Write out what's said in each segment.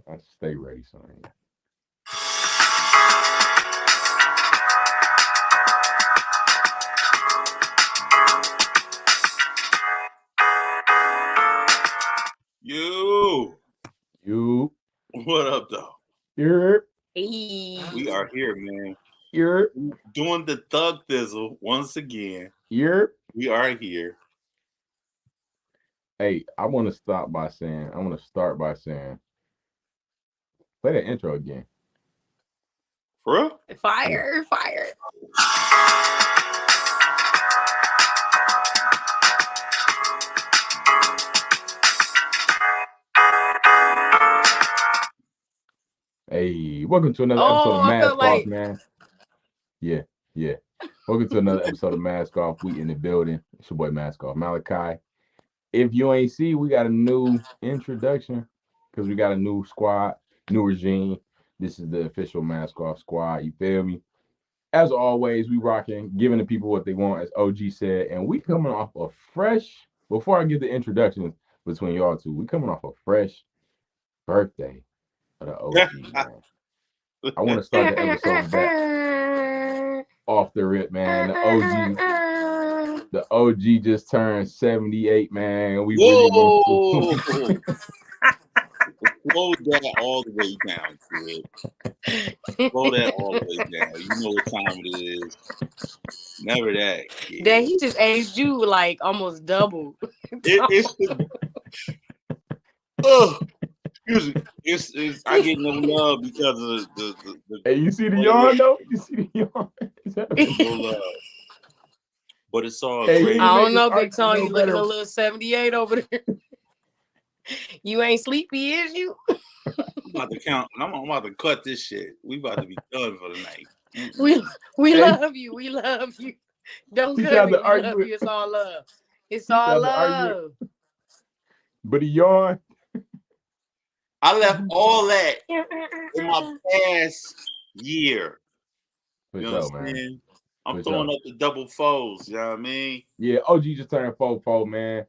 I stay ready, son. You. What up, though? You're. We are here, man. You're doing the thug thizzle once again. We are here. Hey, I want to start by saying, play that intro again. For real? Fire. Hey, welcome to another episode of Mask Off, man. Yeah. Welcome to another episode of Mask Off. We in the building. It's your boy Mask Off, Malachi. If you ain't see, we got a new introduction because we got a new squad, new regime. This is the official Mask Off squad. You feel me? As always, we rocking, giving the people what they want, as OG said, and we coming off a fresh. Before I get the introduction between y'all two, we coming off a fresh birthday of the OG, man. I want to start the episode back off the rip, man. The OG just turned 78, man. We really want to slow that all the way down, kid. Slow that all the way down. You know what time it is. Never that, kid. That he just aged you like almost double. Excuse me. I get no love because of the Hey, you see the yawn though? You see the yawn? No love. But it's all great. I don't know, Big Tone. You looking a little 78 over there. You ain't sleepy, is you? I'm about to count. I'm about to cut this shit. We about to be done for the night. We love you. We love you. Don't cut me. We love you. It's all love. It's all love. But he yawned. I left all that in my past year. You know what I'm saying? I'm throwing up the double foes. You know what I mean? Yeah, OG just turned 4-4, man.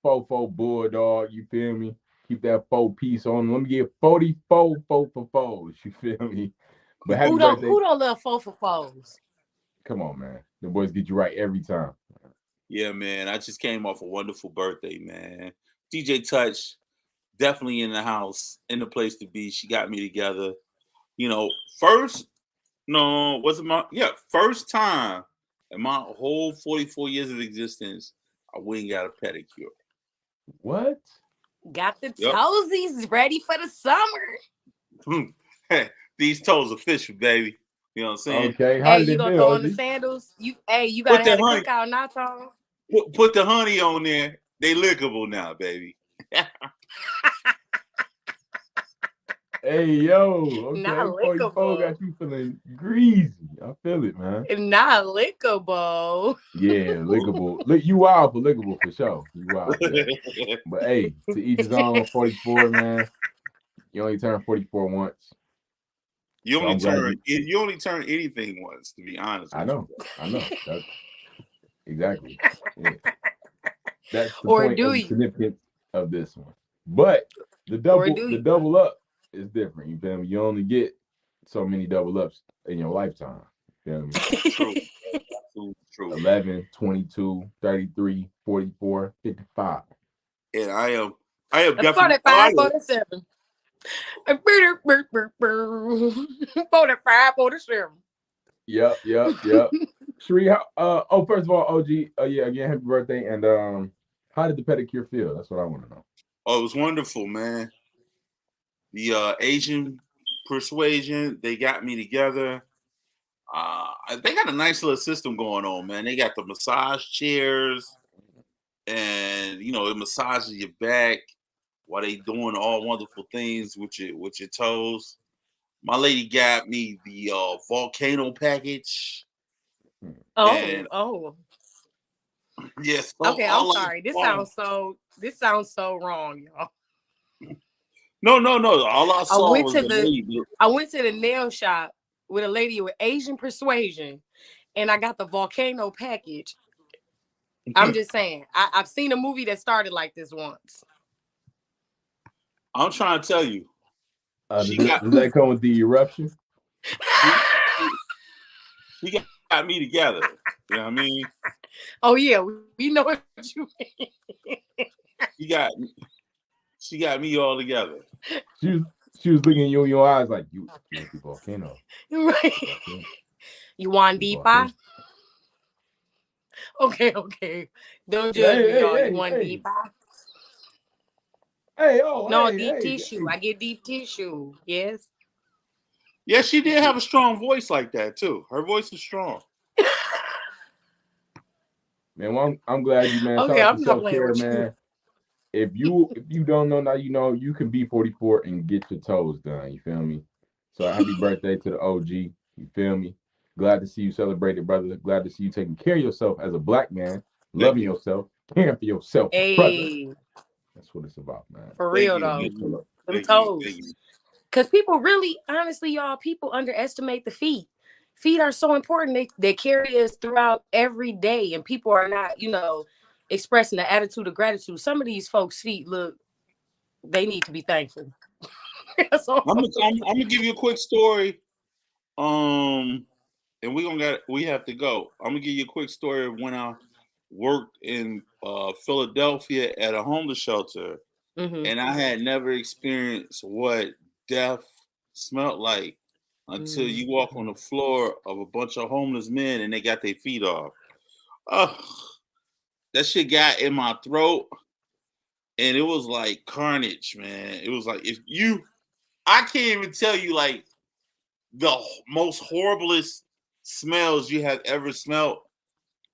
4-4 bulldog. You feel me? Keep that 4 piece on. Let me get 44 4 for 4s. You feel me? But who don't love 4 for 4s? Come on, man. The boys get you right every time. Yeah, man. I just came off a wonderful birthday, man. DJ Touch, definitely in the house, in the place to be. She got me together. You know, first time in my whole 44 years of existence, I went and got a pedicure. What? Got the toesies ready for the summer. These toes official, baby. You know what I'm saying? Okay. Hey, you gonna throw on the sandals? You gotta have a cookout now, Tom. Put the honey on there. They lickable now, baby. Hey, yo. Okay. Not lickable. Got you feeling greasy. I feel it, man. Not lickable. Yeah, lickable. You wild for lickable for sure. You wild for that. But hey, to each his own. 44, man. You only turn 44 once. You only turn anything once, to be honest. I know. That's exactly. Yeah. That's the point of the significance of this one. But the double up is different. You feel me? You only get so many double ups in your lifetime. You feel me? True. 11, 22, 33, 44, 55. And I am definitely 45, 47. 45, 47. Yep. Sheree, first of all, OG, again, happy birthday. And how did the pedicure feel? That's what I want to know. Oh, it was wonderful, man. The Asian persuasion, they got me together. They got a nice little system going on, man. They got the massage chairs, and it massages your back while they doing all wonderful things with your toes. My lady got me the volcano package. Oh. Yes. Okay, I'm sorry. This sounds so wrong, y'all. No. All I saw was the lady. I went to the nail shop with a lady with Asian persuasion, and I got the volcano package. I'm just saying, I've seen a movie that started like this once. I'm trying to tell you, Does that come with the eruption? She got me together. You know what I mean? Oh yeah, we know what you mean. She got me all together. She was looking at you in your eyes like you want the volcano. Right. You want deep eye? Okay. Don't judge me, y'all. You want deep eye? Deep tissue. Hey. I get deep tissue. Yes. Yeah, she did have a strong voice like that too. Her voice is strong. Man, well, I'm glad you, man. Okay, I'm not playing with man. If you don't know now, you know you can be 44 and get your toes done. You feel me? So happy birthday to the OG. You feel me? Glad to see you celebrate it, brother. Glad to see you taking care of yourself as a black man, loving yourself, caring for yourself, brother. That's what it's about, man. For real though. Them toes. Because people really, honestly, y'all, people underestimate the feet. Feet are so important. They carry us throughout every day, and people are not, expressing the attitude of gratitude. Some of these folks' feet they need to be thankful. I'm gonna give you a quick story. And we have to go. I'm gonna give you a quick story of when I worked in Philadelphia at a homeless shelter, and I had never experienced what death smelled like until you walk on the floor of a bunch of homeless men and they got their feet off. Oh, that shit got in my throat, and it was like carnage, man. It was like I can't even tell you like the most horriblest smells you have ever smelled.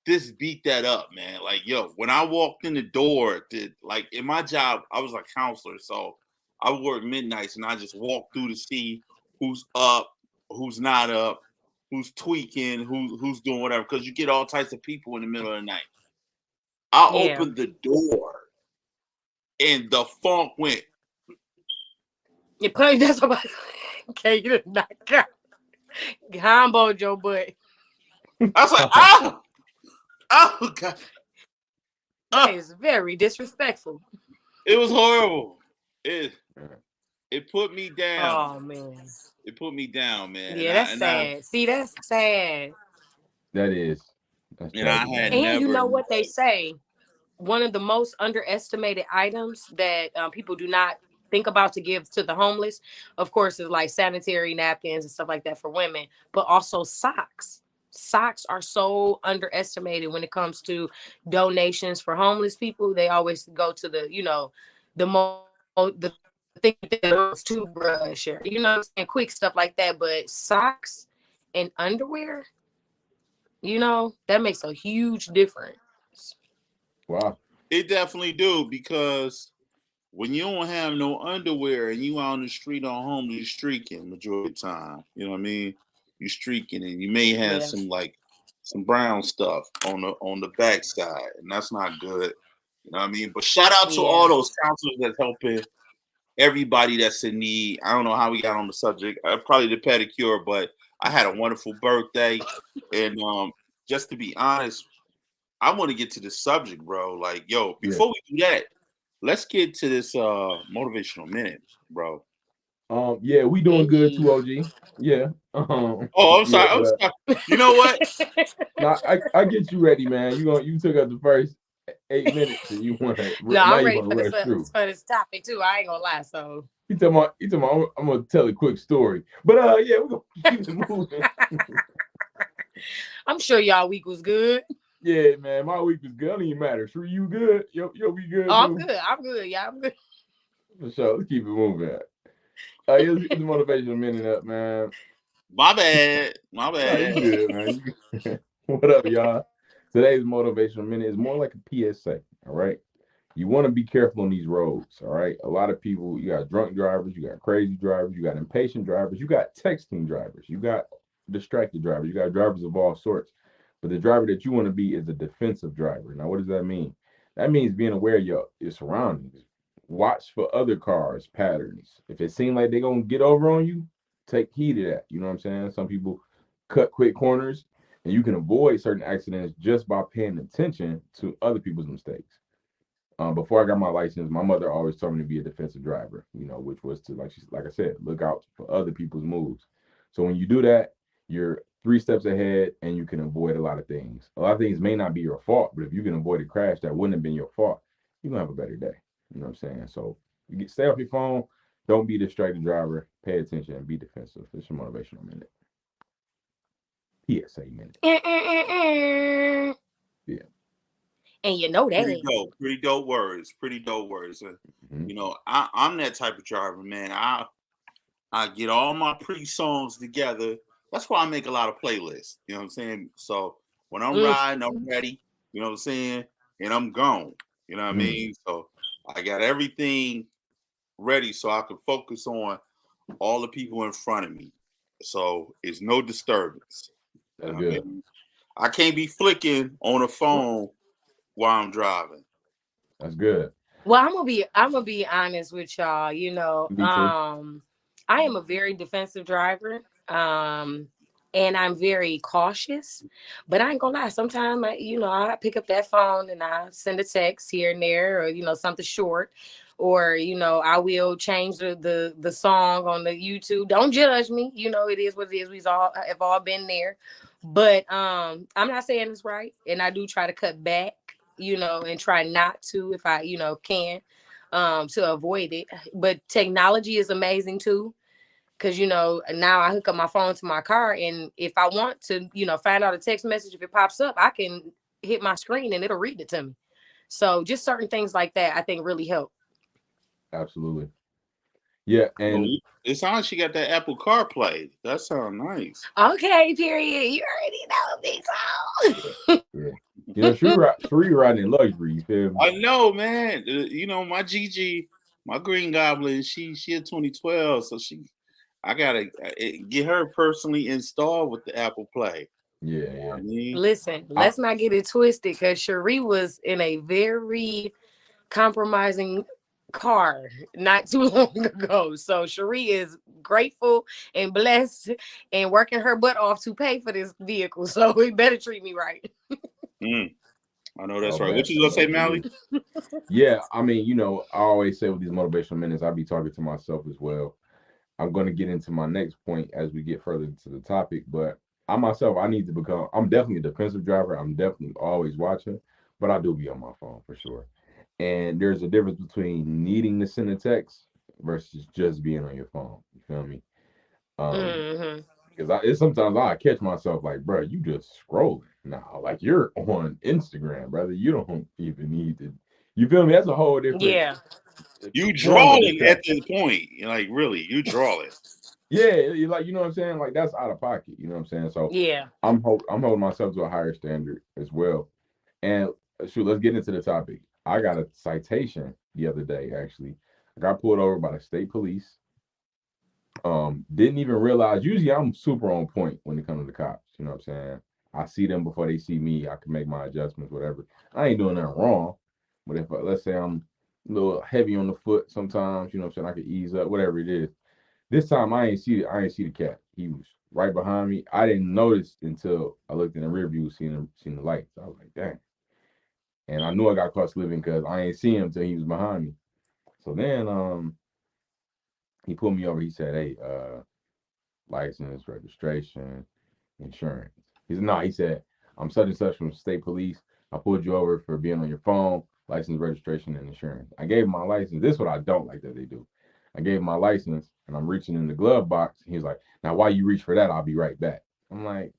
This beat that up, man. Like, yo, when I walked in the door, like in my job, I was a counselor, so I would work midnights and I just walk through to see who's up, who's not up, who's tweaking, who's doing whatever, because you get all types of people in the middle of the night. I opened the door and the funk went. You probably that's about okay, you did not combo Joe butt. I was like, oh God. That is very disrespectful. It was horrible. It put me down. Oh man. It put me down, man. Yeah, that's sad. See, that's sad. That is. And you know what they say? One of the most underestimated items that people do not think about to give to the homeless, of course, is like sanitary napkins and stuff like that for women, but also socks. Socks are so underestimated when it comes to donations for homeless people. They always go to the thing toothbrush, or, quick stuff like that. But socks and underwear, that makes a huge difference. Wow. It definitely do, because when you don't have no underwear and you out on the street on home, you're streaking majority of the time. You know what I mean? You're streaking and you may have some brown stuff on the backside, and that's not good. You know what I mean? But shout out to all those counselors that's helping everybody that's in need. I don't know how we got on the subject. Probably the pedicure, but I had a wonderful birthday. And just to be honest, I want to get to the subject, bro. Like, yo, before we do that, let's get to this motivational minute, bro. Yeah, we doing good too, OG. Yeah. I'm sorry. I'm sorry. You know what? Nah, I get you ready, man. You took up the first 8 minutes and you want to. No, I'm ready for this topic too. I ain't gonna lie. So you talking about I'm gonna tell a quick story, but yeah, we're gonna keep it moving. I'm sure y'all week was good. Yeah, man, my week was good. It don't even matter. Sure, you good? Yo, we good? Oh, I'm good. I'm good. Yeah, I'm good. For sure. Let's keep it moving. Let's get the motivational minute up, man. My bad. Oh, you good, man. What up, y'all? Today's motivational minute is more like a PSA. All right. You want to be careful on these roads. All right. A lot of people, you got drunk drivers, you got crazy drivers, you got impatient drivers, you got texting drivers, you got distracted drivers, you got drivers of all sorts. But the driver that you want to be is a defensive driver. Now, what does that mean? That means being aware of your surroundings. Watch for other cars' patterns. If it seems like they're going to get over on you, take heed of that. You know what I'm saying? Some people cut quick corners, and you can avoid certain accidents just by paying attention to other people's mistakes. Before I got my license, my mother always told me to be a defensive driver, you know, which was to, like I said, look out for other people's moves. So when you do that, you're 3 steps ahead and you can avoid a lot of things. A lot of things may not be your fault, but if you can avoid a crash that wouldn't have been your fault, you're going to have a better day. You know what I'm saying? So stay off your phone. Don't be a distracted driver. Pay attention and be defensive. It's your motivational minute. PSA minute. Yeah. And you know that. Pretty dope words. Mm-hmm. You know, I'm that type of driver, man. I get all my songs together. That's why I make a lot of playlists. You know what I'm saying? So when I'm riding, I'm ready. You know what I'm saying? And I'm gone. You know what I mean? So I got everything ready so I can focus on all the people in front of me. So it's no disturbance. That's good. I mean? I can't be flicking on a phone while I'm driving. That's good. Well, I'm gonna be honest with y'all. You know, I am a very defensive driver. And I'm very cautious, but I ain't gonna lie. Sometimes I pick up that phone and I send a text here and there, or something short, or I will change the song on the YouTube. Don't judge me. It is what it is. We've all been there. But I'm not saying it's right, and I do try to cut back, and try not to if I can, to avoid it. But technology is amazing too. Because, now I hook up my phone to my car, and if I want to, find out a text message, if it pops up, I can hit my screen and it'll read it to me. So just certain things like that, I think really help. Absolutely. Yeah. And it sounds like she got that Apple CarPlay. That sounds nice. Okay, period. You already know, big song. Sheree riding in luxury. You feel me? I know, man. My Gigi, my Green Goblin, she a 2012, so I gotta get her personally installed with the Apple Play. Yeah. I mean, listen, let's not get it twisted, because Cherie was in a very compromising car not too long ago. So Cherie is grateful and blessed and working her butt off to pay for this vehicle. So he better treat me right. I know that's right. What you gonna say, Mally? Yeah, I mean, I always say with these motivational minutes, I be talking to myself as well. I'm going to get into my next point as we get further into the topic, but I'm definitely a defensive driver. I'm definitely always watching, but I do be on my phone for sure. And there's a difference between needing to send a text versus just being on your phone. You feel me? Because sometimes I catch myself like, bro, you just scrolling now. Like, you're on Instagram, brother. You don't even need to. You feel me? That's a whole different. Yeah. You drawing at this point. Like, really, you drawing. Yeah, you know what I'm saying? Like, that's out of pocket. You know what I'm saying? So yeah, I'm holding myself to a higher standard as well. And shoot, let's get into the topic. I got a citation the other day, actually. I got pulled over by the state police. Didn't even realize. Usually I'm super on point when it comes to the cops. You know what I'm saying? I see them before they see me. I can make my adjustments, whatever. I ain't doing nothing wrong. But if let's say I'm a little heavy on the foot sometimes, you know what I'm saying, I could ease up, whatever it is. This time I ain't see the cat. He was right behind me. I didn't notice until I looked in the rear view, seen the lights. I was like, dang. And I knew I got caught slipping because I ain't see him until he was behind me. So then he pulled me over. He said, hey, license, registration, insurance. He said, I'm such and such from state police. I pulled you over for being on your phone, license, registration, and insurance. I gave him my license. This is what I don't like that they do. I gave him my license, and I'm reaching in the glove box. He's like, now while you reach for that, I'll be right back. I'm like,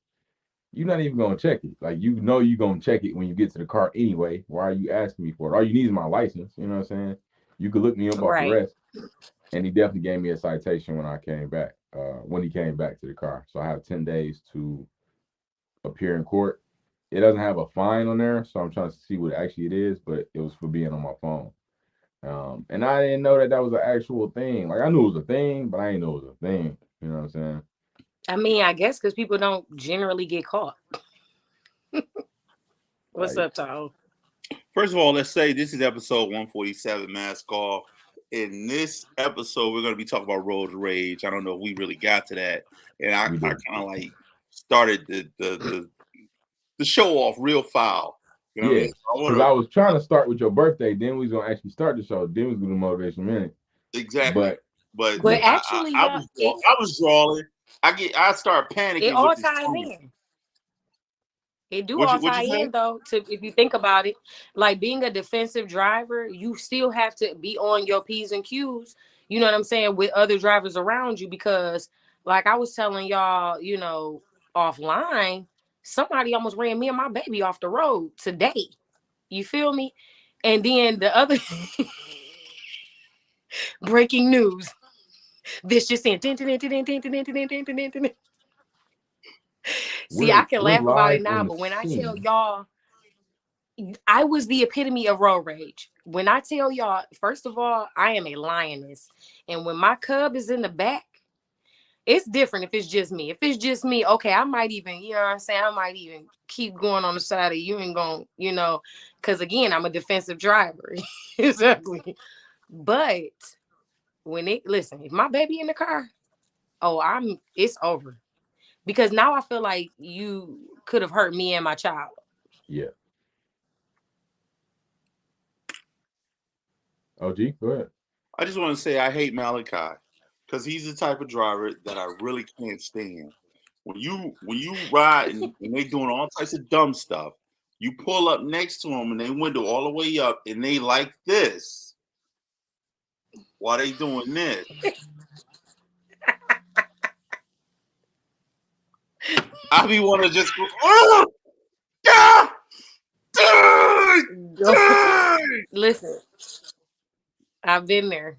you're not even going to check it. Like, you're going to check it when you get to the car anyway. Why are you asking me for it? All you need is my license. You know what I'm saying? You could look me up off the rest. And he definitely gave me a citation when I came back, when he came back to the car. So I have 10 days to appear in court. It doesn't have a fine on there, so I'm trying to see what actually it is, but it was for being on my phone. And I didn't know that was an actual thing. Like, I knew it was a thing, but I didn't know it was a thing. You know what I'm saying? I mean, I guess because people don't generally get caught. What's up, Tahoe? First of all, let's say this is episode 147, Mask Off. In this episode, we're going to be talking about Road to Rage. I don't know if we really got to that. And I kind of like started the show off real foul. You know yeah, because I was trying to start with your birthday. Then we was gonna actually start the show. Then we was gonna do motivation minute. Exactly. But yeah. Actually, I was drawing. I start panicking. It all ties in. It do all tie in though. If you think about it, like being a defensive driver, you still have to be on your P's and Q's. You know what I'm saying, with other drivers around you, because like I was telling y'all, you know, offline, somebody almost ran me and my baby off the road today. You feel me? And then the other breaking news. This just in. See, I can laugh about it now, but when I tell y'all, I was the epitome of road rage. When I tell y'all, first of all, I am a lioness. And when my cub is in the back, it's different if it's just me. If it's just me, okay, I might even, you know what I'm saying? I might even keep going on the side of you and going, you know, because again, I'm a defensive driver. Exactly. But when listen, if my baby in the car, it's over. Because now I feel like you could have hurt me and my child. Yeah. OG, go ahead. I just want to say I hate Malachi because he's the type of driver that I really can't stand. When you ride and they doing all types of dumb stuff, you pull up next to them and they window all the way up and they like this while they doing this. I be want to just go, oh, yeah, listen, I've been there.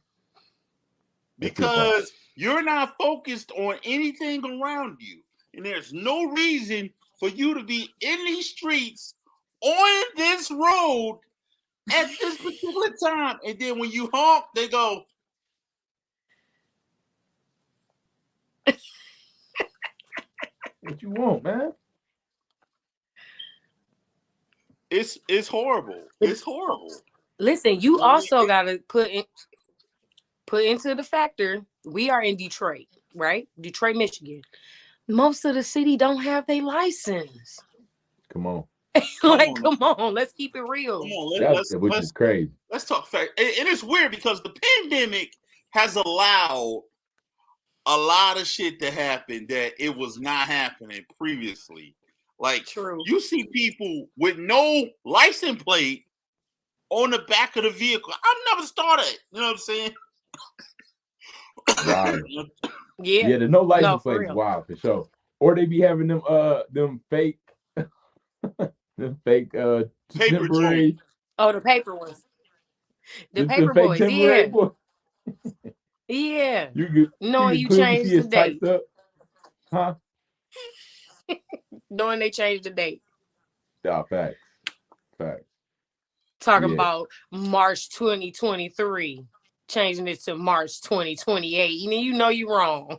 Because you're not focused on anything around you. And there's no reason for you to be in these streets on this road at this particular time. And then when you honk, they go, what you want, man? It's horrible. It's horrible. Listen, you also gotta put into the factor, we are in Detroit, right? Detroit, Michigan. Most of the city don't have their license. Come on. Come on, let's keep it real. Come on, which is crazy. Let's talk fact. And it's weird because the pandemic has allowed a lot of shit to happen that it was not happening previously. Like, true. You see people with no license plate on the back of the vehicle. I've never started. You know what I'm saying? Wow. Yeah. Yeah, there's no license plates. Wow, for sure. Or they be having them fake them fake temporary. Oh, the paper ones. The paper boys, yeah. Yeah. You changed the date. Huh? Knowing they changed the date. Yeah, facts. Talking about March 2023, changing it to March 2028. You know you're wrong.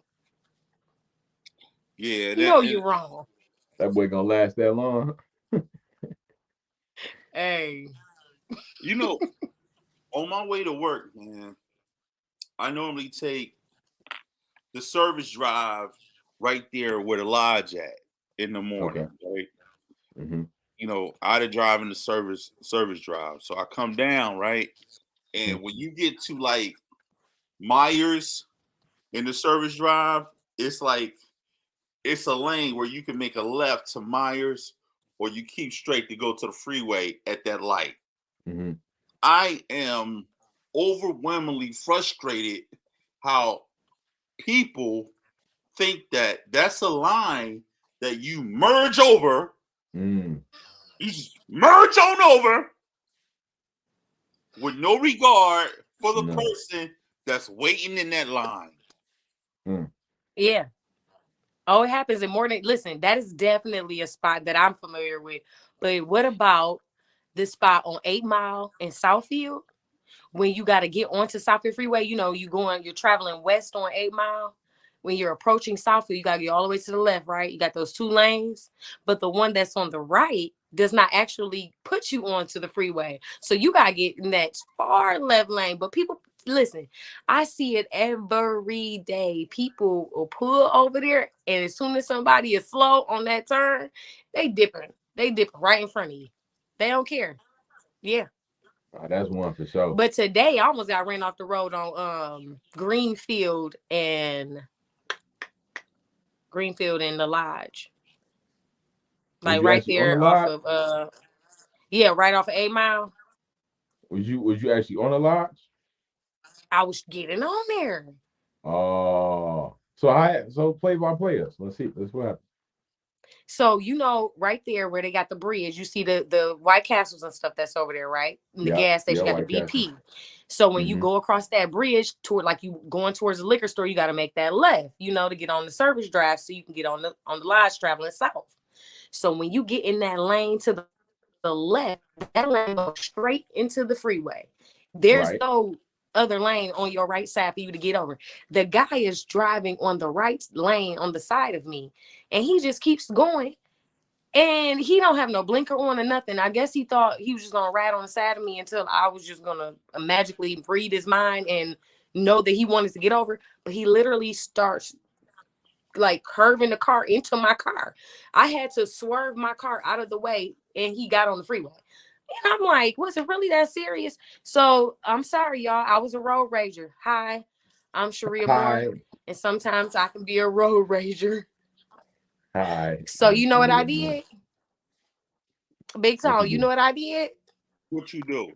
Yeah, you're wrong. That boy gonna last that long. Hey. You know, on my way to work, man, I normally take the service drive right there where the lodge at in the morning. Okay. Right? Mm-hmm. You know, I'd have driving the service drive. So I come down, right? And when you get to like Myers in the service drive, it's like it's a lane where you can make a left to Myers or you keep straight to go to the freeway at that light. Mm-hmm. I am overwhelmingly frustrated how people think that that's a line that you merge over. You just merge on over with no regard for the person that's waiting in that line. Yeah. Oh, it happens in morning. Listen, that is definitely a spot that I'm familiar with. But what about the spot on 8 Mile in Southfield? When you got to get onto Southfield Freeway, you know, you're traveling west on 8 Mile. When you're approaching Southfield, you got to get all the way to the left, right? You got those 2 lanes. But the one that's on the right does not actually put you onto the freeway. So you got to get in that far left lane. But people, listen, I see it every day. People will pull over there, and as soon as somebody is slow on that turn, they dipping right in front of you. They don't care. Yeah. That's one for sure. But today I almost got ran off the road on Greenfield and the Lodge. Like right there off of right off of 8 Mile. Was you actually on the Lodge? I was getting on there. Oh. So play by play us. Let's see. Let's what happened. So right there where they got the bridge, you see the White Castles and stuff that's over there, right? And the gas station got the BP. Castle. So when you go across that bridge toward like you going towards the liquor store, you got to make that left, to get on the service drive so you can get on the Lodge traveling south. So when you get in that lane to the left, that lane goes straight into the freeway. There's no other lane on your right side for you to get over. The guy is driving on the right lane on the side of me, and he just keeps going, and he don't have no blinker on or nothing. I guess he thought he was just gonna ride on the side of me until I was just gonna magically read his mind and know that he wanted to get over, but he literally starts like curving the car into my car. I had to swerve my car out of the way, and he got on the freeway. And I'm like, was it really that serious? So I'm sorry, y'all. I was a road rager. Hi, I'm Sharia Moore, and sometimes I can be a road rager. Hi. So you know what I did? Big Tone, you know what I did? What you do?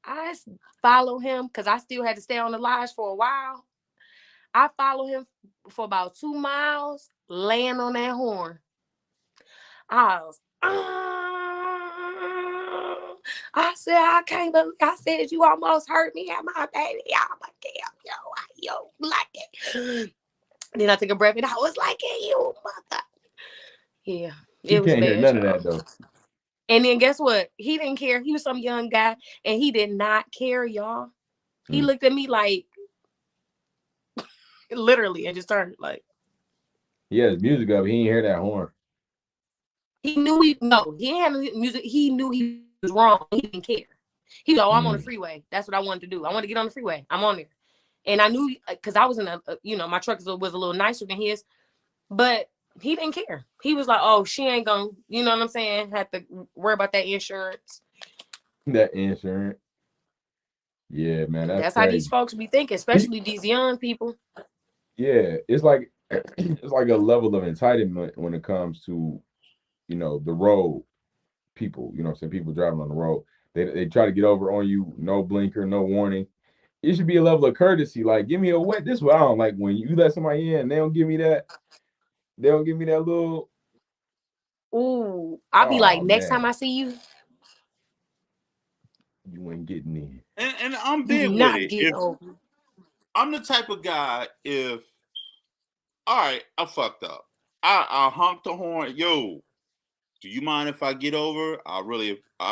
I follow him because I still had to stay on the Lodge for a while. I follow him for about 2 miles, laying on that horn. I said, I can't believe I said you almost hurt me at my baby. I'm like, yo, like it. Then I took a breath and I was like, you mother. Yeah. You can't hear none of that though. And then guess what? He didn't care. He was some young guy and he did not care, y'all. He looked at me like literally and just turned like. He had his music up. He didn't hear that horn. He knew he had music. He knew he was wrong. He didn't care. He was like, I'm on the freeway. That's what I wanted to do. I wanted to get on the freeway. I'm on there. And I knew because I was in my truck was a little nicer than his, but he didn't care. He was like, oh, she ain't gonna, you know what I'm saying? Have to worry about that insurance. That insurance. Yeah, man. That's how these folks be thinking, especially these young people. Yeah, it's like a level of entitlement when it comes to, the road people, what I'm saying? People driving on the road. They try to get over on you, no blinker, no warning. It should be a level of courtesy. Like, give me a wet. This is what I don't like when you let somebody in and they don't give me that little. Ooh, I'll be like, next time I see you, you ain't getting in. And I'm big with it. I'm the type of guy, all right, I fucked up. I honked the horn. Yo, do you mind if I get over? I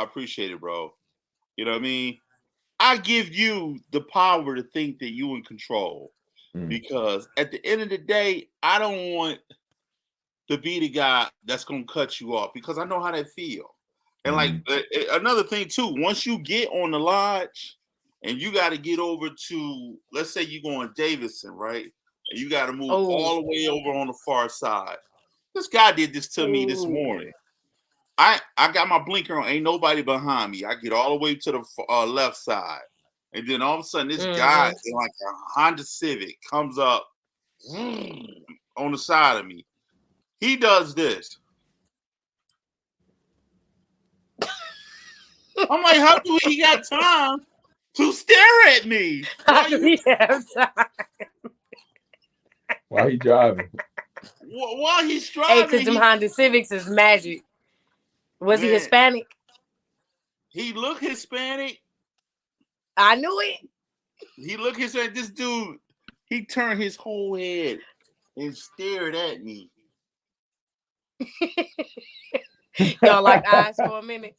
appreciate it, bro. You know what I mean? I give you the power to think that you in control. Because at the end of the day, I don't want to be the guy that's going to cut you off because I know how that feel. And like another thing too, once you get on the Lodge and you got to get over to, let's say you're going Davidson, right? And you got to move all the way over on the far side. This guy did this to me this morning. I got my blinker on. Ain't nobody behind me. I get all the way to the left side. And then all of a sudden, this guy in like a Honda Civic comes up on the side of me. He does this. I'm like, how do he got time to stare at me? While he driving? While he's driving. Hey, because them Honda Civics is magic. Was he Hispanic? He looked Hispanic. I knew it. He looked Hispanic. This dude, he turned his whole head and stared at me. Y'all like eyes for a minute.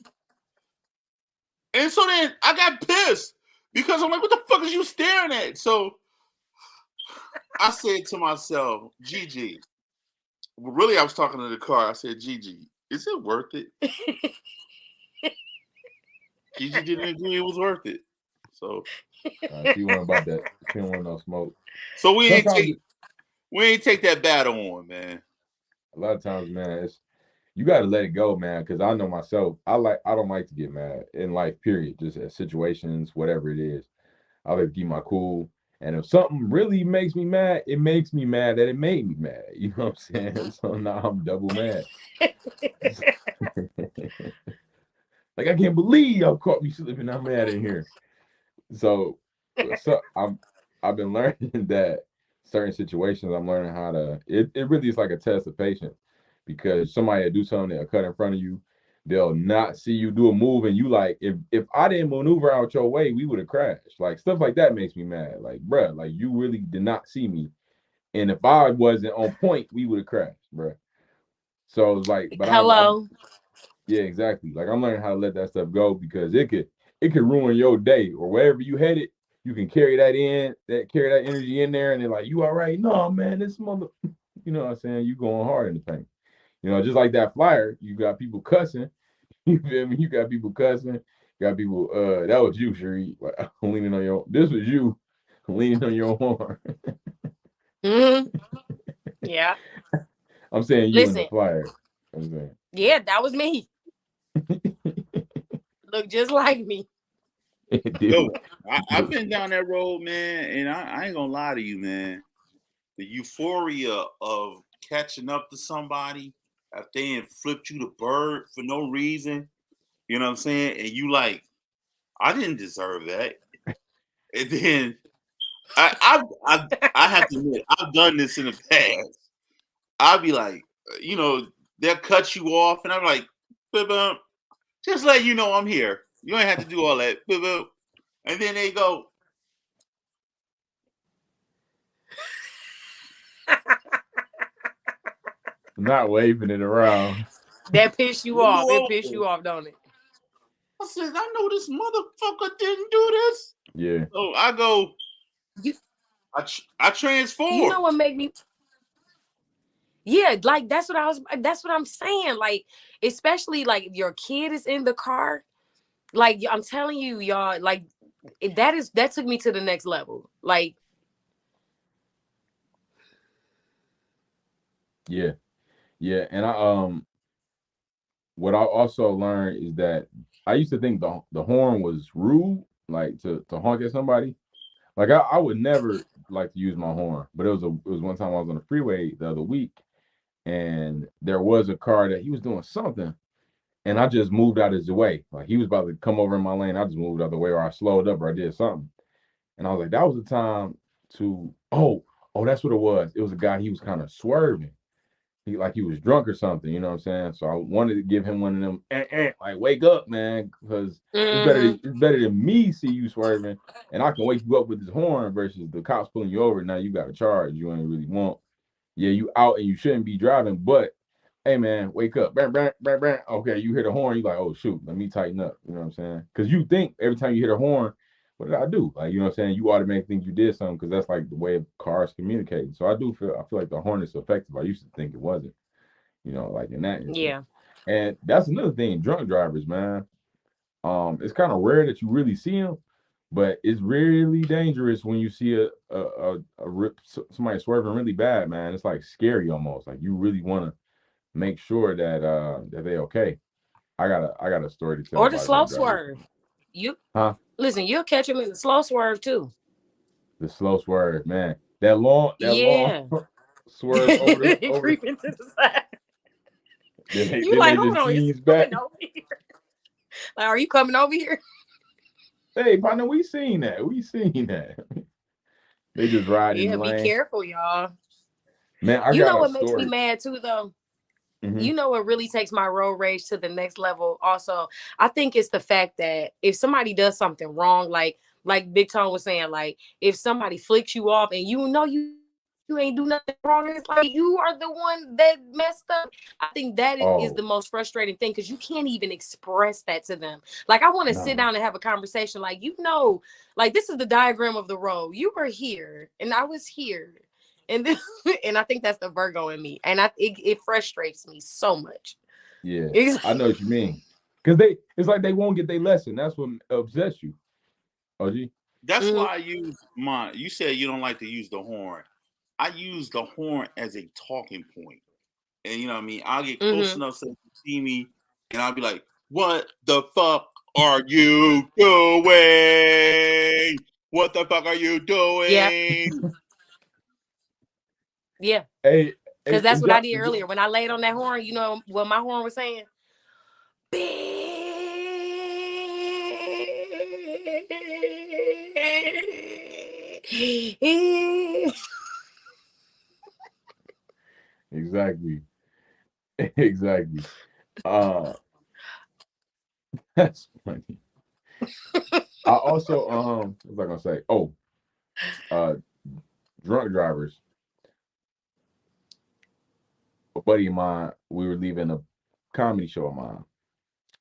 And so then I got pissed because I'm like, what the fuck is you staring at? So I said to myself, Gigi, really I was talking to the car. I said, Gigi, is it worth it? Gigi didn't agree it was worth it. So she wasn't about that. She didn't want no smoke. So we ain't take that battle on, man. A lot of times, man, you got to let it go, man. Because I know myself, I don't like to get mad in life, period. Just at situations, whatever it is, I like to keep my cool. And if something really makes me mad, it makes me mad that it made me mad. You know what I'm saying? So now I'm double mad. Like, I can't believe y'all caught me slipping. I'm mad in here. So I've been learning that certain situations, I'm learning how to. It really is like a test of patience, because somebody will do something, they'll cut in front of you, they'll not see you do a move, and you like, if I didn't maneuver out your way, we would have crashed. Like, stuff like that makes me mad. Like, bruh, like, you really did not see me, and if I wasn't on point, we would have crashed, bruh. So it's like, but hello. Yeah, exactly. Like, I'm learning how to let that stuff go, because it could ruin your day, or wherever you headed. You can carry that energy in there, and they're like, you all right? No, man, this mother, you know what I'm saying? You going hard in the paint. You know, just like that flyer, you got people cussing. You feel me? You got people cussing. You got people, that was you, Sheree. Like, leaning on your, this was you leaning on your horn. Yeah. I'm saying you in the flyer. I'm saying. Yeah, that was me. Look just like me. Yo, I've been down that road, man, and I ain't gonna lie to you, man. The euphoria of catching up to somebody if they ain't flipped you the bird for no reason, you know what I'm saying? And you like, I didn't deserve that. And then I have to admit, I've done this in the past. I'll be like, you know, they'll cut you off, and I'm like, just let you know I'm here. You ain't have to do all that. And then they go, not waving it around. That pissed you off. It pissed you off, don't it? I said, I know this motherfucker didn't do this. Yeah. So I go, I transform. You know what made me? Yeah, like that's what I'm saying. Like, especially like if your kid is in the car, like I'm telling you, y'all, like that took me to the next level. Like, yeah, and what I also learned is that I used to think the horn was rude, like to honk at somebody. Like, I would never like to use my horn, but it was one time I was on the freeway the other week, and there was a car that he was doing something, and I just moved out of his way. Like, he was about to come over in my lane, I just moved out of the way, or I slowed up, or I did something, and I was like, that was the time to that's what it was. It was a guy, he was kind of swerving. He was drunk or something, you know what I'm saying? So I wanted to give him one of them, like, wake up, man, because it's better than me see you swerving, and I can wake you up with this horn versus the cops pulling you over. Now you got a charge you ain't really want. Yeah, you out and you shouldn't be driving, but hey, man, wake up. Okay, you hear the horn, you like, oh shoot, let me tighten up. You know what I'm saying? Because you think every time you hear the horn, what did I do? Like, you know what I'm saying? You automatically think you did something, because that's like the way cars communicate. So I feel like the horn is effective. I used to think it wasn't, you know, like in that instance. Yeah. And that's another thing, drunk drivers, man. It's kind of rare that you really see them, but it's really dangerous when you see somebody swerving really bad, man. It's like scary almost. Like, you really want to make sure that they're okay. I got a story to tell. Or the slow swerve. Listen, you'll catch them in the slow swerve too. The slow swerve, man. That long swerve over creeping to the side. You like, hold on, you coming over here? Like, are you coming over here? Hey, partner, we seen that. They just ride in the lane. Yeah, be careful, y'all. Man, you know what makes me mad too, though? Mm-hmm. You know what really takes my road rage to the next level also? I think it's the fact that if somebody does something wrong, like Big Tone was saying, like, if somebody flicks you off and you know you ain't do nothing wrong, it's like you are the one that messed up. I think that is the most frustrating thing, because you can't even express that to them. Like, I want to sit down and have a conversation, like, you know, like, this is the diagram of the road. You were here and I was here. And I think that's the Virgo in me, and it frustrates me so much. Yeah, I know what you mean, because it's like they won't get their lesson. That's what upsets you. OG. That's why I use you said you don't like to use the horn. I use the horn as a talking point. and you know what I mean, I'll get close enough so you can see me, and I'll be like, "What the fuck are you doing? What the fuck are you doing?" Yeah. Hey, because that's what I did earlier when I laid on that horn. You know what my horn was saying? Exactly. Exactly. That's funny. I also what was I gonna say? Oh, drunk drivers. A buddy of mine, we were leaving a comedy show of mine,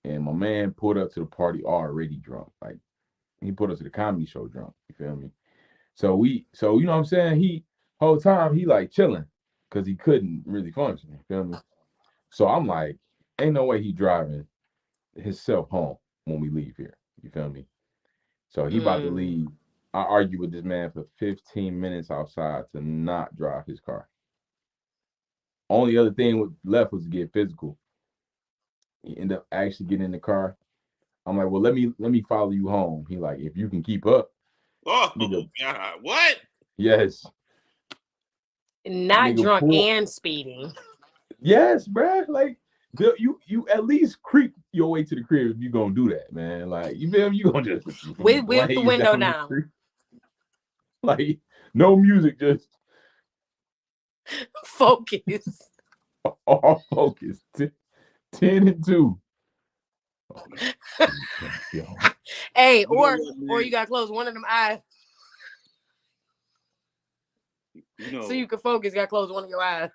and my man pulled up to the party already drunk. Like he put us to the comedy show drunk. You feel me? So you know what I'm saying? He whole time he like chilling because he couldn't really function. You feel me? So I'm like, ain't no way he driving himself home when we leave here. You feel me? So he about to leave. I argued with this man for 15 minutes outside to not drive his car. Only other thing left was to get physical. He ended up actually getting in the car. I'm like, well, let me follow you home. He like, if you can keep up. Oh God, what? Yes. Not drunk and speeding. Yes, bro. Like you at least creep your way to the crib if you gonna do that, man. Like you feel me? You gonna just with the window down. Like no music, just focus. All focus. 10 and 2. Hey, or you gotta close one of them eyes. So you can focus. Got to close one of your eyes.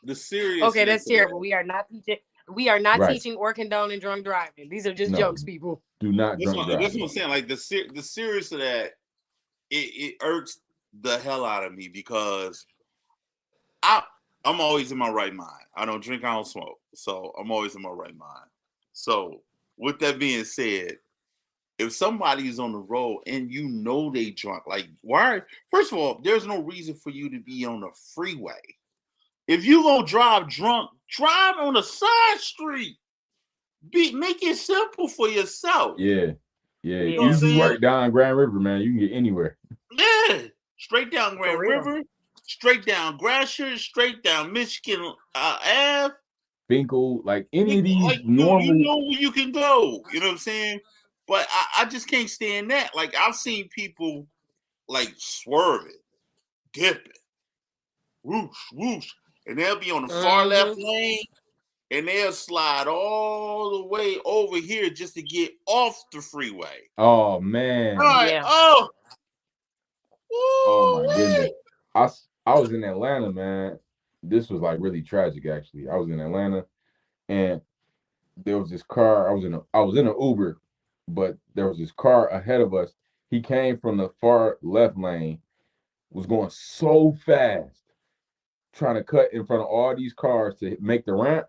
The serious. Okay, that's terrible. We are not teaching. We are not teaching or condoning drunk driving. These are just jokes, people. Do not drunk drive. That's what I'm saying. Like the serious of that, it irks the hell out of me because I'm always in my right mind. I don't drink, I don't smoke, so I'm always in my right mind. So with that being said, if somebody's on the road and you know they drunk, like why? First of all, there's no reason for you to be on the freeway. If you gonna drive drunk, drive on a side street. Make it simple for yourself. Yeah. You work down Grand River, man. You can get anywhere. Yeah, straight down Grand River, straight down Gratiot, straight down Michigan Ave. Finkel, like any of these normal. You know where you can go. You know what I'm saying? But I just can't stand that. Like I've seen people like swerving, dipping, whoosh, whoosh, and they'll be on the far left lane, and they'll slide all the way over here just to get off the freeway. Oh man! Right. Yeah. Oh my goodness! I was in Atlanta, man. This was like really tragic, actually. I was in Atlanta, and there was this car. I was in an Uber, but there was this car ahead of us. He came from the far left lane, was going so fast, trying to cut in front of all these cars to make the ramp.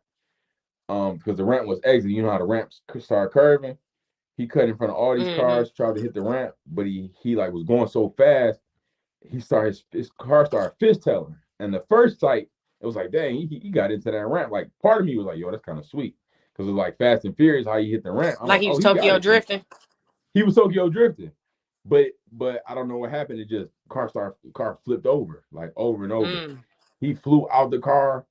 Because the ramp was exiting. You know how the ramps start curving. He cut in front of all these cars, tried to hit the ramp, but he like was going so fast. His car started fishtailing. And the first sight, it was like, dang, he got into that ramp. Like part of me was like, yo, that's kind of sweet. Because it was like Fast and Furious, how you hit the ramp. I'm like he was Tokyo drifting. He was Tokyo drifting. But I don't know what happened. It just car flipped over, like over and over. He flew out the car.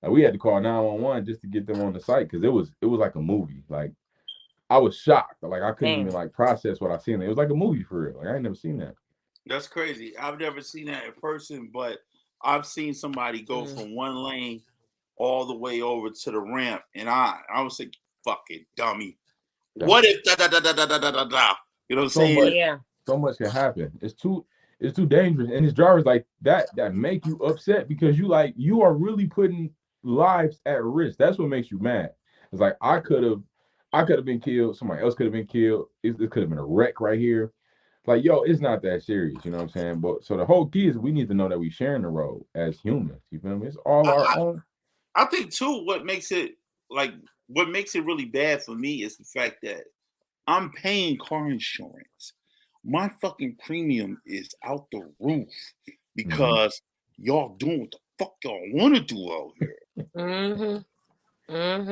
We had to call 911 just to get them on the site because it was like a movie. Like I was shocked. Like I couldn't even like process what I seen. It was like a movie for real. Like I ain't never seen that. That's crazy. I've never seen that in person, but I've seen somebody go from one lane all the way over to the ramp, and I was like, "Fucking dummy! What if da da da da da da da da?" You know what I'm saying? So much can happen. It's too dangerous, and his drivers like that make you upset because you are really putting lives at risk. That's what makes you mad. It's like I could have been killed. Somebody else could have been killed. It could have been a wreck right here. Like, yo, it's not that serious, you know what I'm saying? But so the whole key is we need to know that we sharing the road as humans. You feel me? It's all our own. I think too, what makes it really bad for me is the fact that I'm paying car insurance. My fucking premium is out the roof because y'all doing what the fuck y'all want to do out here?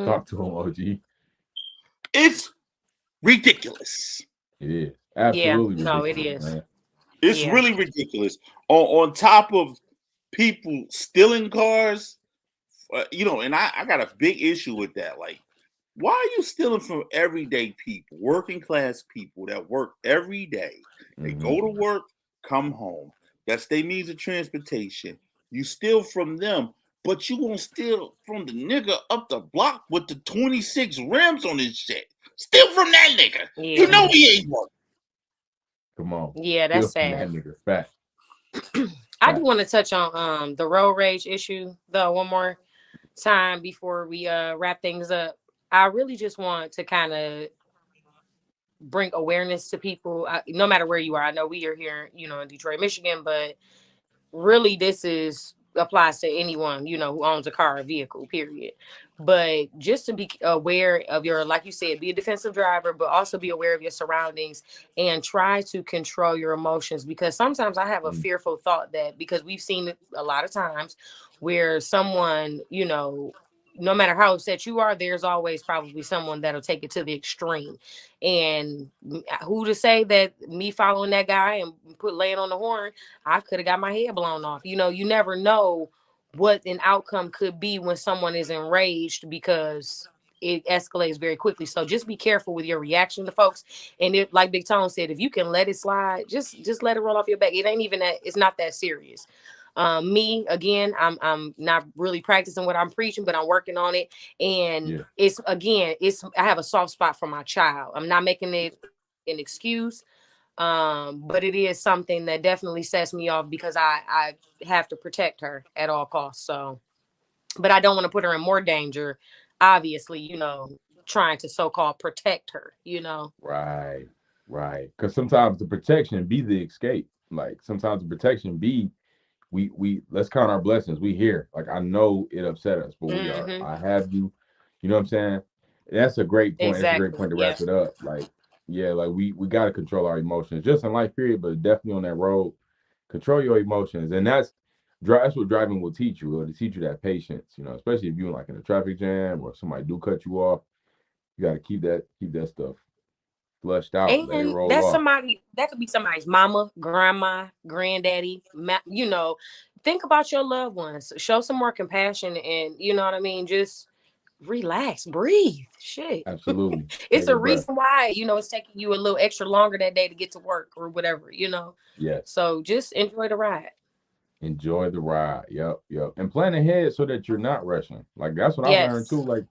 Talk to him, OG. It's ridiculous. It is absolutely ridiculous. No, it is. Man. It's really ridiculous. On top of people stealing cars, and I got a big issue with that. Like, why are you stealing from everyday people, working class people that work every day? They go to work, come home. That's their means of transportation. You steal from them, but you won't steal from the nigga up the block with the 26 rims on his shit. Steal from that nigga. Yeah. You know he ain't one. Come on. Yeah, that's sad. That nigga fat. I do want to touch on the road rage issue though one more time before we wrap things up. I really just want to kind of bring awareness to people, no matter where you are. I know we are here, in Detroit, Michigan, but really this applies to anyone, who owns a car or vehicle, period. But just to be aware of your, like you said, be a defensive driver, but also be aware of your surroundings and try to control your emotions. Because sometimes I have a fearful thought that, because we've seen it a lot of times where someone, no matter how upset you are, there's always probably someone that'll take it to the extreme. And who to say that me following that guy and laying on the horn, I could have got my head blown off. You never know what an outcome could be when someone is enraged, because it escalates very quickly. So just be careful with your reaction to folks. And if, like Big Tone said, if you can let it slide, just let it roll off your back. It ain't even that. It's not that serious. Me again, I'm not really practicing what I'm preaching, but I'm working on it. And I have a soft spot for my child. I'm not making it an excuse, but it is something that definitely sets me off, because I have to protect her at all costs. So, but I don't want to put her in more danger, obviously, trying to so-called protect her, Right. Because sometimes the protection be the escape. Like sometimes the protection be, we let's count our blessings. We here. Like, I know it upset us, but we are. I have you. You know what I'm saying? That's a great point. Exactly. That's a great point to wrap it up. Like, we got to control our emotions, just in life, period, but definitely on that road. Control your emotions, and that's what driving will teach you. It'll teach you that patience. Especially if you're like in a traffic jam or somebody do cut you off. You got to keep that stuff flushed out. And that's somebody that could be somebody's mama, grandma, granddaddy. Think about your loved ones. Show some more compassion, and you know what I mean. Just relax, breathe. Shit. Absolutely. It's a reason why it's taking you a little extra longer that day to get to work or whatever. Yeah. So just enjoy the ride. Enjoy the ride. Yep. And plan ahead so that you're not rushing. Like, that's what I learned too. Like,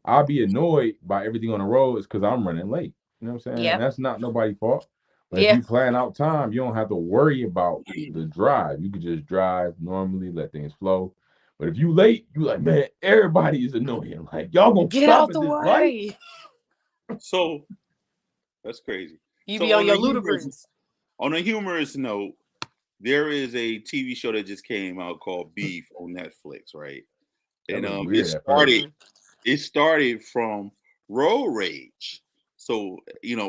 I'll be annoyed by everything on the road is because I'm running late. You know what I'm saying? Yep. And that's not nobody's fault. But if you plan out time, you don't have to worry about the drive. You can just drive normally, let things flow. But if you late, you like, man, everybody is annoying. Like, y'all gonna get out the way. So that's crazy. You be on your ludicrous. On a humorous note, there is a TV show that just came out called Beef on Netflix, right? And it started from road rage. So,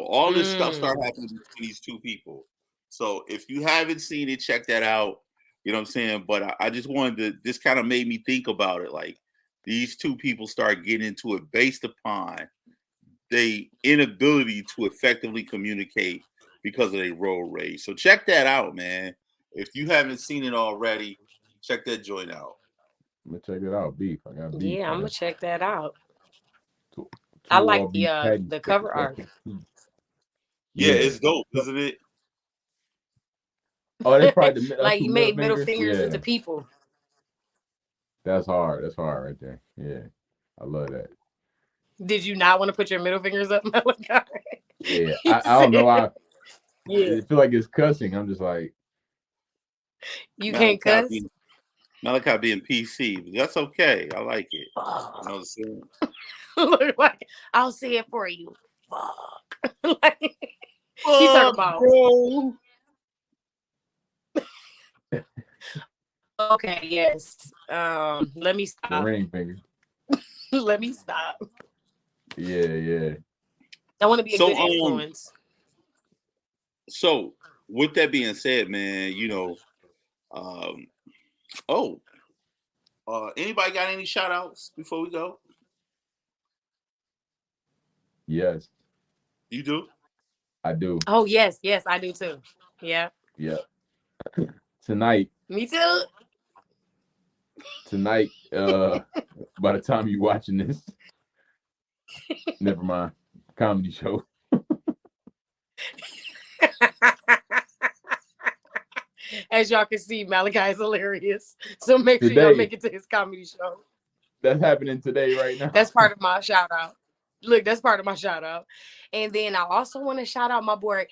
all this stuff started happening between these two people. So if you haven't seen it, check that out. You know what I'm saying? But I just wanted to, this kind of made me think about it. Like, these two people start getting into it based upon the inability to effectively communicate because of their road rage. So check that out, man. If you haven't seen it already, check that joint out. I'm gonna check it out. Beef. I got beef. Yeah, I'm gonna check that out. I like the cover art. Yeah, it's dope, isn't it? Oh, that's probably the like you made middle fingers into people. That's hard. That's hard right there. Yeah, I love that. Did you not want to put your middle fingers up, Malachi? Yeah, I don't know. I feel like it's cussing. I'm just like, you can't cuss. Malachi being PC, but that's okay. I like it. You know what I'm saying? Like, I'll say it for you. Fuck. Like, he's talking about. Bro. Okay. Yes. Let me stop. The ring finger. Let me stop. Yeah. I want to be a good influence. So, with that being said, man, Anybody got any shout outs before we go? Yes. You do? I do. Oh, yes, I do too. Yeah. Yeah. Tonight. Me too. Tonight, by the time you're watching this, never mind. Comedy show. As y'all can see, Malachi is hilarious. So make sure y'all make it to his comedy show. That's happening today right now. That's part of my shout out. Look, that's part of my shout out. And then I also want to shout out my boy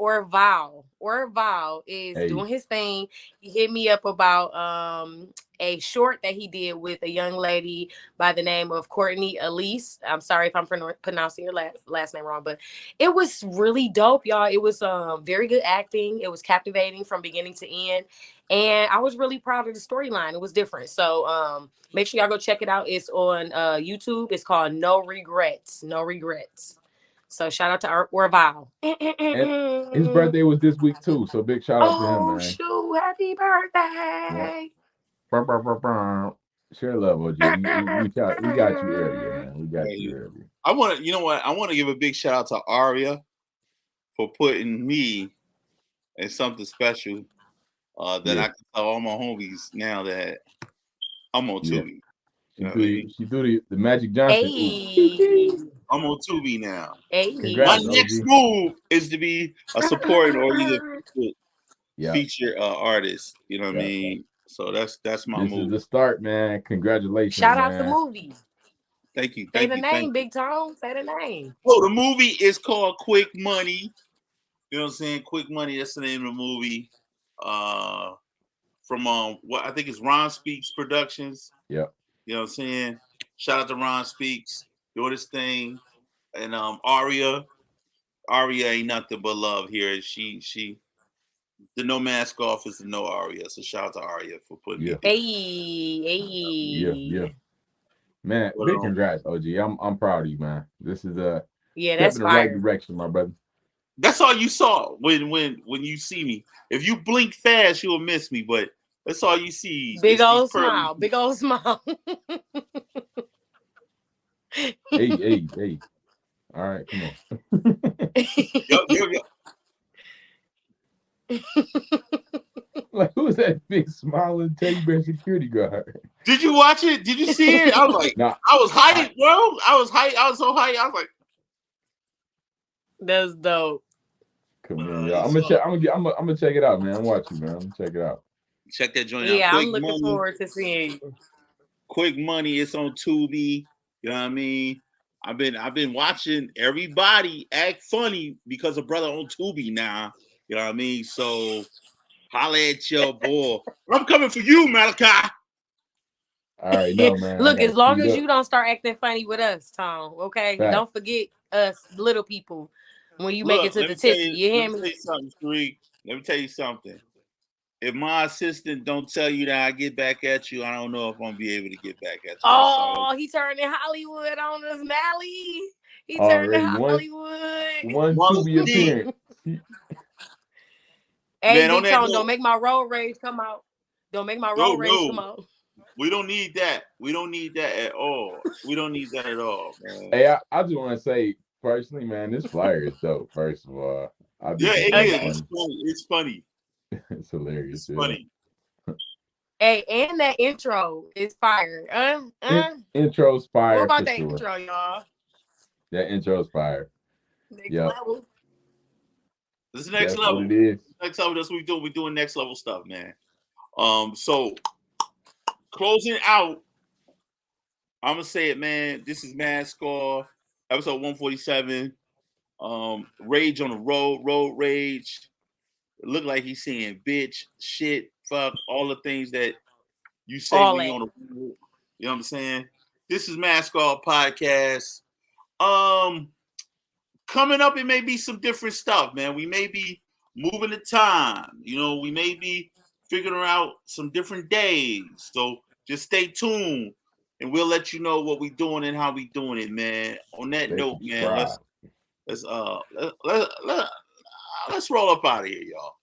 Orval. Orval is doing his thing. He hit me up about a short that he did with a young lady by the name of Courtney Elise. I'm sorry if I'm pronouncing your last name wrong, but it was really dope, y'all. It was very good acting. It was captivating from beginning to end. And I was really proud of the storyline. It was different. So make sure y'all go check it out. It's on YouTube. It's called No Regrets. No Regrets. So shout out to Orval. And his birthday was this week too. So big shout out to him, man. Oh, shoot. Happy birthday. Yeah. Share love, OG. We got you earlier, man. We got you earlier. I want to, you know what? I want to give a big shout out to Aria for putting me in something special. That I can tell all my homies now that I'm on Tubi. She do the Magic Johnson. Hey. I'm on Tubi now. Hey. My next move is to be a supporting or either feature artist. You know what I mean? So that's my move. This is the start, man. Congratulations. Shout out the movie. Thank you. Say the name, Big Tone. Say the name. Oh, the movie is called Quick Money. You know what I'm saying? Quick Money. That's the name of the movie. From what I think is Ron Speaks Productions. Yeah. You know what I'm saying? Shout out to Ron Speaks, doing this thing. And Aria ain't nothing but love here. She the No Mask Off is the No Aria. So shout out to Aria for putting me. Hey. Yeah. Man, big congrats, OG. I'm proud of you, man. This is a that's in the right direction, my brother. That's all you saw when you see me. If you blink fast, you'll miss me, but that's all you see. Big old smile. Big old smile. Hey. All right, come on. Yo. Like, who's that big smiling teddy bear security guard? Did you watch it? Did you see it? I was like, I was hyped, bro. I was hyped. I was so hyped. I was like, that's dope. Come on, y'all. I'm gonna check it out, man. I'm watching, man. I'm gonna check it out. Check that joint out. Yeah, I'm looking forward to seeing you. Quick Money. It's on Tubi. You know what I mean? I've been watching everybody act funny because of brother on Tubi now. You know what I mean? So holla at your boy. I'm coming for you, Malachi. All right, no, man. Look, as long as you don't start acting funny with us, Tom. Okay, Fact. Don't forget us little people when you make it to the tip. You hear me? Let me tell you something. If my assistant don't tell you that I get back at you, I don't know if I'm gonna be able to get back at you. Oh, he turned in Hollywood on us, Mally. He turned in Hollywood. One Tubi appearance. Hey, Big Tone, don't make my road rage come out. Don't make my road rage come out. We don't need that. We don't need that at all. We don't need that at all, man. Hey, I just want to say personally, man, this flyer is dope. First of all, it is. It's funny. It's hilarious. It's funny. Hey, and that intro is fire. Intro's fire. What about that intro, y'all? That intro's fire. Next level. This is next level. What it is. Next level. That's what we do. We're doing next level stuff, man. So closing out, I'm gonna say it, man. This is Mask Off, episode 147. Rage on the road, road rage. It looked like he's saying bitch, shit, fuck, all the things that you say when you're on the road. You know what I'm saying? This is Mask Off Podcast. Coming up, it may be some different stuff, man. We may be moving the time. You know, we may be figuring out some different days. So just stay tuned, and we'll let you know what we're doing and how we doing it, man. On that note, man, let's roll up out of here, y'all.